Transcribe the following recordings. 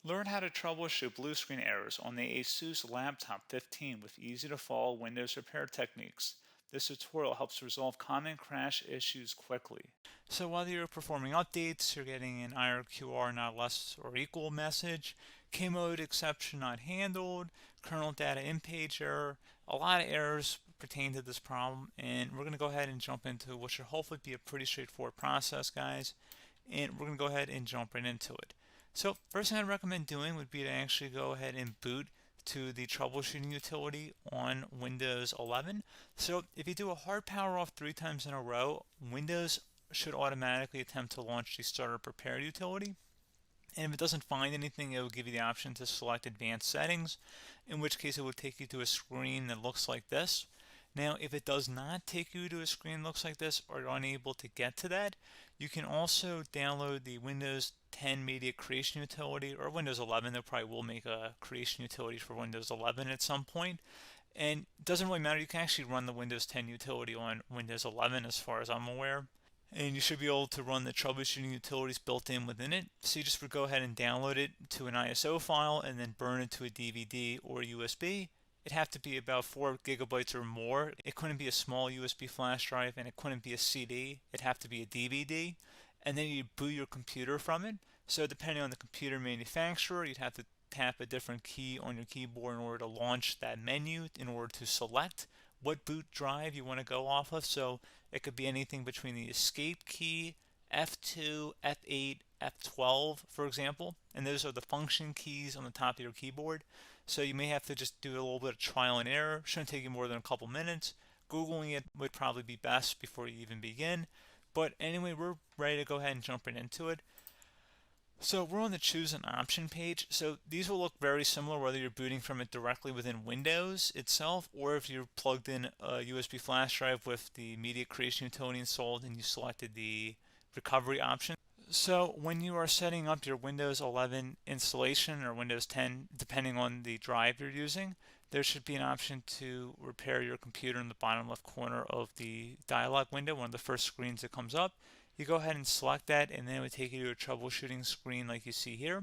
Learn how to troubleshoot blue screen errors on the ASUS Laptop 15 with easy to follow Windows repair techniques. This tutorial helps resolve common crash issues quickly. So while you're performing updates, you're getting an IRQR not less or equal message, K mode exception not handled, kernel data in page error, a lot of errors pertain to this problem, and we're going to go ahead and jump into what should hopefully be a pretty straightforward process, guys, and we're going to go ahead and jump right into it. So first thing I'd recommend doing would be to actually go ahead and boot to the troubleshooting utility on Windows 11. So if you do a hard power off 3 times in a row, Windows should automatically attempt to launch the startup prepare utility. And if it doesn't find anything, it will give you the option to select advanced settings, in which case it will take you to a screen that looks like this. Now, if it does not take you to a screen that looks like this, or you're unable to get to that, you can also download the Windows 10 Media Creation Utility, or Windows 11. They probably will make a creation utility for Windows 11 at some point. And it doesn't really matter. You can actually run the Windows 10 utility on Windows 11 as far as I'm aware. And you should be able to run the troubleshooting utilities built in within it. So you just would go ahead and download it to an ISO file and then burn it to a DVD or USB. It'd have to be about 4 gigabytes or more. It couldn't be a small USB flash drive, and it couldn't be a CD. It'd have to be a DVD. And then you'd boot your computer from it. So depending on the computer manufacturer, you'd have to tap a different key on your keyboard in order to launch that menu, in order to select what boot drive you want to go off of. So it could be anything between the escape key, F2, F8, F12, for example. And those are the function keys on the top of your keyboard. So you may have to just do a little bit of trial and error. Shouldn't take you more than a couple minutes. Googling it would probably be best before you even begin. But anyway, we're ready to go ahead and jump right into it. So we're on the choose an option page. So these will look very similar whether you're booting from it directly within Windows itself, or if you're plugged in a USB flash drive with the media creation utility installed and you selected the recovery option. So when you are setting up your Windows 11 installation or Windows 10, depending on the drive you're using, there should be an option to repair your computer in the bottom left corner of the dialog window, one of the first screens that comes up. You go ahead and select that, and then it would take you to a troubleshooting screen like you see here.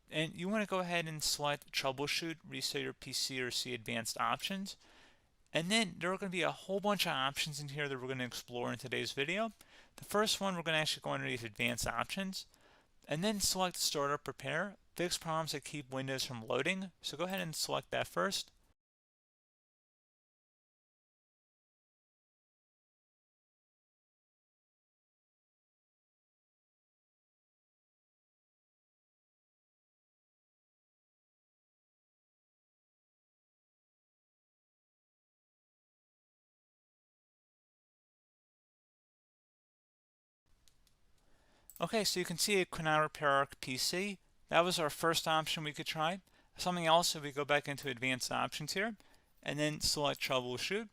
And you want to go ahead and select troubleshoot, reset your PC, or see advanced options. And then there are going to be a whole bunch of options in here that we're going to explore in today's video. The first one, we're going to actually go underneath advanced options and then select startup prepare, fix problems that keep Windows from loading. So go ahead and select that first. Okay, so you can see it could not repair our PC. That was our first option we could try. Something else, if we go back into advanced options here and then select troubleshoot,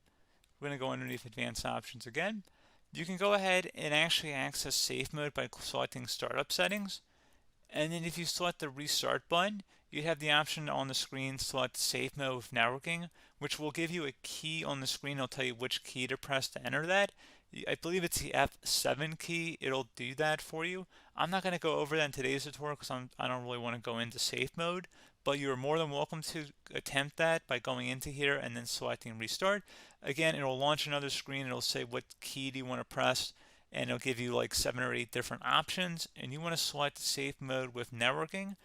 we're going to go underneath advanced options again. You can go ahead and actually access safe mode by selecting startup settings. And then if you select the restart button, you have the option on the screen select safe mode with networking, which will give you a key on the screen. It'll tell you which key to press to enter that. I believe it's the F7 key. It'll do that for you. I'm not going to go over that in today's tutorial because I don't really want to go into safe mode, but you're more than welcome to attempt that by going into here and then selecting restart. Again, it'll launch another screen. It'll say what key do you want to press, and it'll give you like 7 or 8 different options, and you want to select safe mode with networking.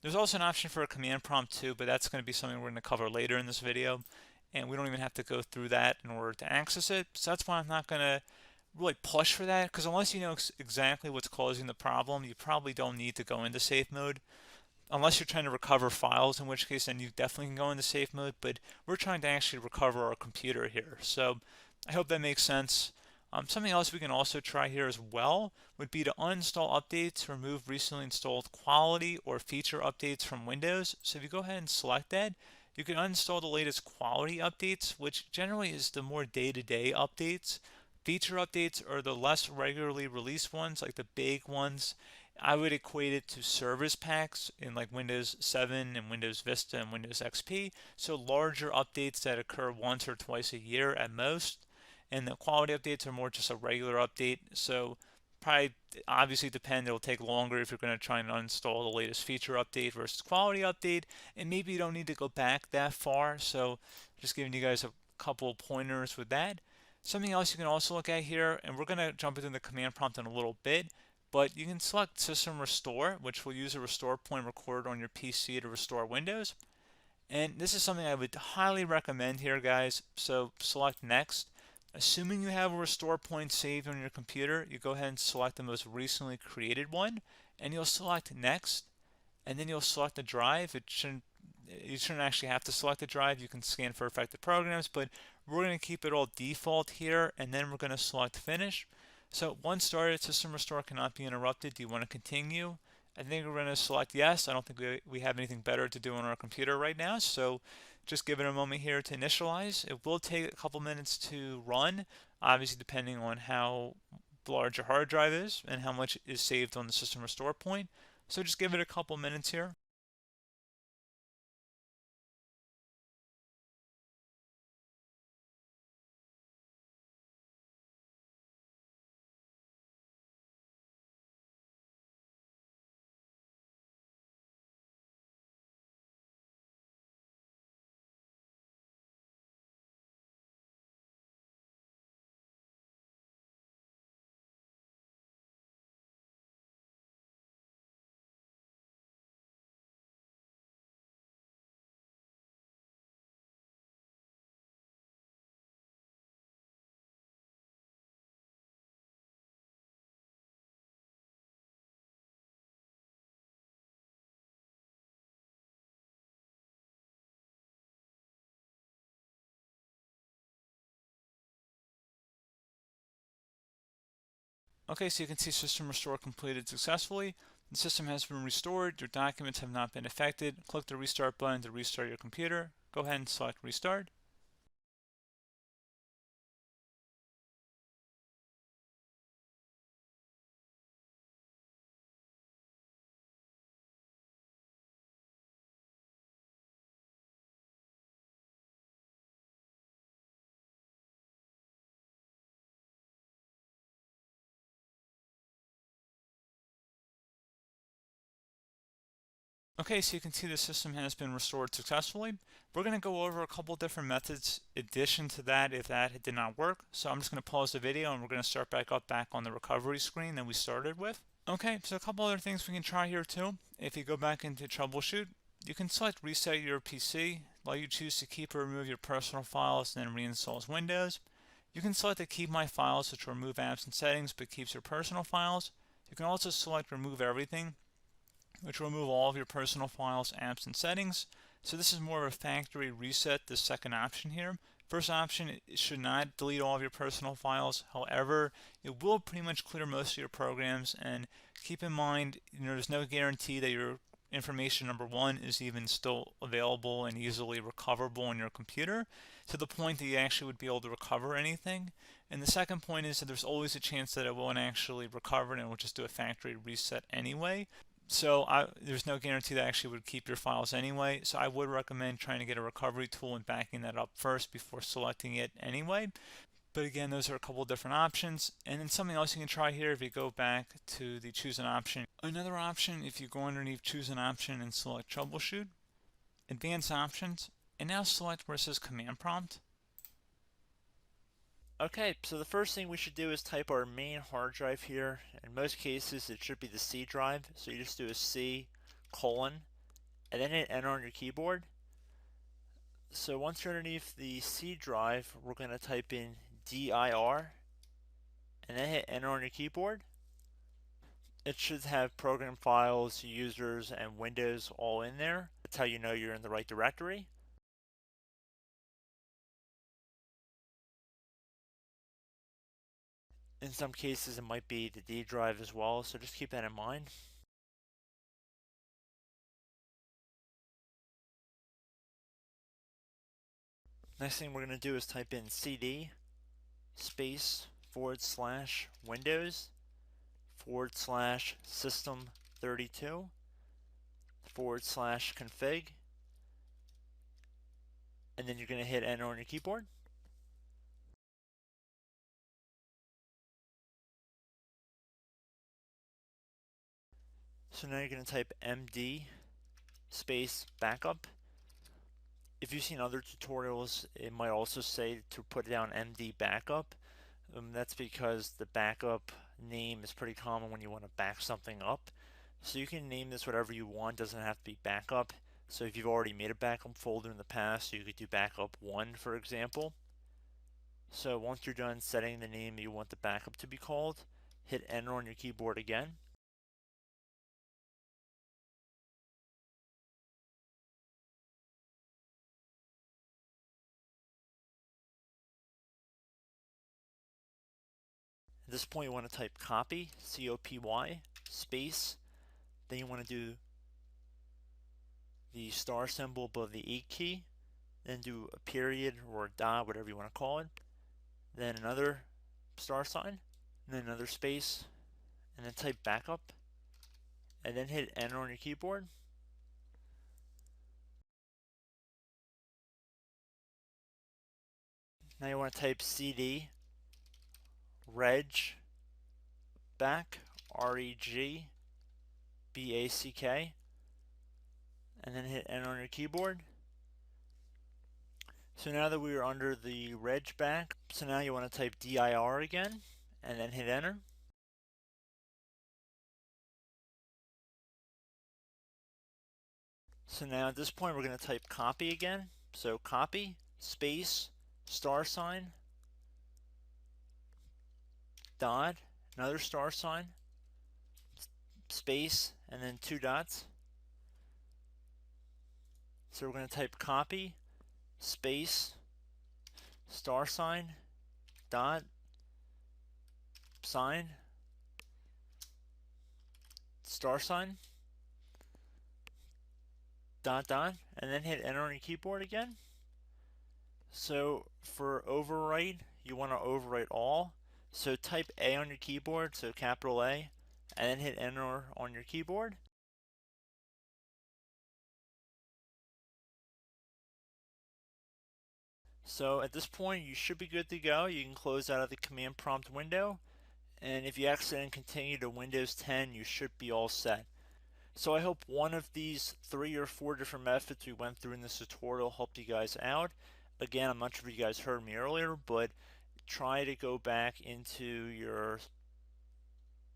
There's also an option for a command prompt too, but that's going to be something we're going to cover later in this video, and we don't even have to go through that in order to access it. So that's why I'm not going to really push for that, because unless you know exactly what's causing the problem, you probably don't need to go into safe mode. Unless you're trying to recover files, in which case then you definitely can go into safe mode, but we're trying to actually recover our computer here. So I hope that makes sense. Something else we can also try here as well would be to uninstall updates, remove recently installed quality or feature updates from Windows. So if you go ahead and select that, you can uninstall the latest quality updates, which generally is the more day-to-day updates. Feature updates are the less regularly released ones, like the big ones. I would equate it to service packs in like Windows 7 and Windows Vista and Windows XP. So larger updates that occur once or twice a year at most. And the quality updates are more just a regular update. So Probably obviously depend, it'll take longer if you're going to try and uninstall the latest feature update versus quality update, and maybe you don't need to go back that far. So just giving you guys a couple pointers with that. Something else you can also look at here, and we're going to jump into the command prompt in a little bit, but you can select system restore, which will use a restore point recorded on your PC to restore Windows. And this is something I would highly recommend here, guys. So select next. Assuming you have a restore point saved on your computer, you go ahead and select the most recently created one, and you'll select next, and then you'll select the drive. You shouldn't actually have to select the drive. You can scan for affected programs, but we're going to keep it all default here, and then we're going to select finish. So once started, system restore cannot be interrupted. Do you want to continue? I think we're going to select yes. I don't think we have anything better to do on our computer right now, so just give it a moment here to initialize. It will take a couple minutes to run, obviously depending on how large your hard drive is and how much is saved on the system restore point. So just give it a couple minutes here. Okay, so you can see system restore completed successfully. The system has been restored. Your documents have not been affected. Click the restart button to restart your computer. Go ahead and select restart. Okay, so you can see the system has been restored successfully. We're going to go over a couple different methods in addition to that if that did not work. So I'm just going to pause the video and we're going to start back on the recovery screen that we started with. Okay, so a couple other things we can try here too. If you go back into troubleshoot, you can select reset your PC, let you choose to keep or remove your personal files and then reinstalls Windows. You can select to keep my files, which will remove apps and settings but keeps your personal files. You can also select remove everything, which will remove all of your personal files, apps, and settings. So this is more of a factory reset, the second option here. First option, it should not delete all of your personal files. However, it will pretty much clear most of your programs, and keep in mind, there's no guarantee that your information, number one, is even still available and easily recoverable on your computer to the point that you actually would be able to recover anything. And the second point is that there's always a chance that it won't actually recover and it will just do a factory reset anyway. So there's no guarantee that actually would keep your files anyway. So I would recommend trying to get a recovery tool and backing that up first before selecting it anyway. But again, those are a couple different options. And then something else you can try here if you go back to the choose an option. Another option, if you go underneath choose an option and select troubleshoot, advanced options, and now select where it says command prompt. Okay, so the first thing we should do is type our main hard drive here. In most cases, it should be the C drive. So you just do a C colon and then hit enter on your keyboard. So once you're underneath the C drive, we're going to type in dir and then hit enter on your keyboard. It should have program files, users, and Windows all in there. That's how you know you're in the right directory. In some cases, it might be the D drive as well, so just keep that in mind. Next thing we're going to do is type in cd space / Windows / system 32 / config, and then you're going to hit enter on your keyboard. So now you're going to type MD space backup. If you've seen other tutorials, it might also say to put down MD backup. That's because the backup name is pretty common when you want to back something up. So you can name this whatever you want, doesn't have to be backup. So if you've already made a backup folder in the past, you could do backup 1, for example. So once you're done setting the name you want the backup to be called, hit enter on your keyboard again. At this point you want to type copy, C-O-P-Y, space, then you want to do the star symbol above the 8 key, then do a period or a dot, whatever you want to call it, then another star sign, and then another space, and then type backup, and then hit enter on your keyboard. Now you want to type CD reg back, REGBACK, and then hit enter on your keyboard. So now that we are under the reg back, so now you want to type DIR again, and then hit enter. So now at this point we're going to type copy again. So copy, space, star sign, dot, another star sign, space, and then 2 dots. So we're going to type copy, space, star sign, dot, sign, star sign, dot, dot, and then hit enter on your keyboard again. So for overwrite, you want to overwrite all. So type A on your keyboard, so capital A, and then hit enter on your keyboard. So at this point, you should be good to go. You can close out of the command prompt window. And if you accidentally continue to Windows 10, you should be all set. So I hope one of these 3 or 4 different methods we went through in this tutorial helped you guys out. Again, I'm not sure if you guys heard me earlier, but try to go back into your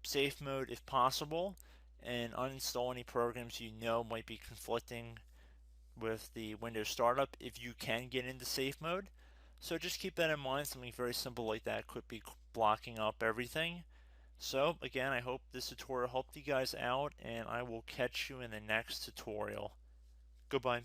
safe mode if possible and uninstall any programs you know might be conflicting with the Windows startup if you can get into safe mode. So just keep that in mind. Something very simple like that could be blocking up everything. So again, I hope this tutorial helped you guys out, and I will catch you in the next tutorial. Goodbye.